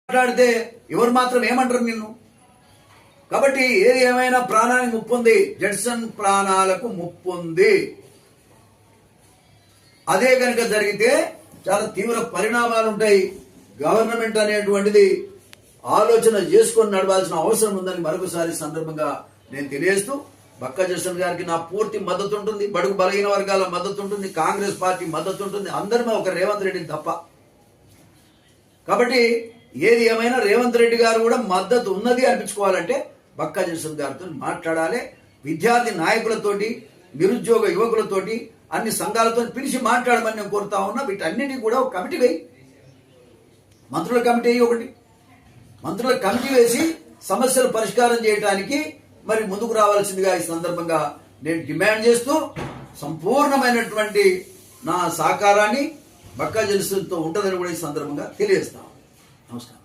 మాట్లాడితే ఎవరు మాత్రం ఏమంటారు నిన్ను? కాబట్టి ఏది ఏమైనా ప్రాణానికి ముప్పు ఉంది, జడ్సన్ ప్రాణాలకు ముప్పు ఉంది. అదే కనుక జరిగితే చాలా తీవ్ర పరిణామాలు ఉంటాయి. గవర్నమెంట్ అనేటువంటిది ఆలోచన చేసుకొని నడవాల్సిన అవసరం ఉందని మరొకసారి సందర్భంగా నేను తెలియజేస్తూ, బక్కా జడ్సన్ గారికి నా పూర్తి మద్దతు ఉంటుంది, బడుగు బలహీన వర్గాల మద్దతు ఉంటుంది, కాంగ్రెస్ పార్టీ మద్దతు ఉంటుంది, అందరిమీ ఒక రేవంత్ రెడ్డిని తప్ప. కాబట్టి ఏది ఏమైనా రేవంత్ రెడ్డి గారు కూడా మద్దతు ఉన్నది అనిపించుకోవాలంటే బక్కా జడ్సన్ గారితో మాట్లాడాలి. విద్యార్థి నాయకులతోటి, నిరుద్యోగ యువకులతోటి, అన్ని సంఘాలతో పిలిచి మాట్లాడమని నేను కోరుతా ఉన్నా. వీటన్నిటికీ కూడా ఒక కమిటీ వేయి, మంత్రుల కమిటీ ఒకటి, మంత్రుల కమిటీ వేసి సమస్యలు పరిష్కారం చేయడానికి మరి ముందుకు రావాల్సిందిగా ఈ సందర్భంగా నేను డిమాండ్ చేస్తూ, సంపూర్ణమైనటువంటి నా సహకారాన్ని బక్కా జడ్సన్తో ఉంటుందని కూడా ఈ సందర్భంగా తెలియజేస్తాను. నమస్కారం.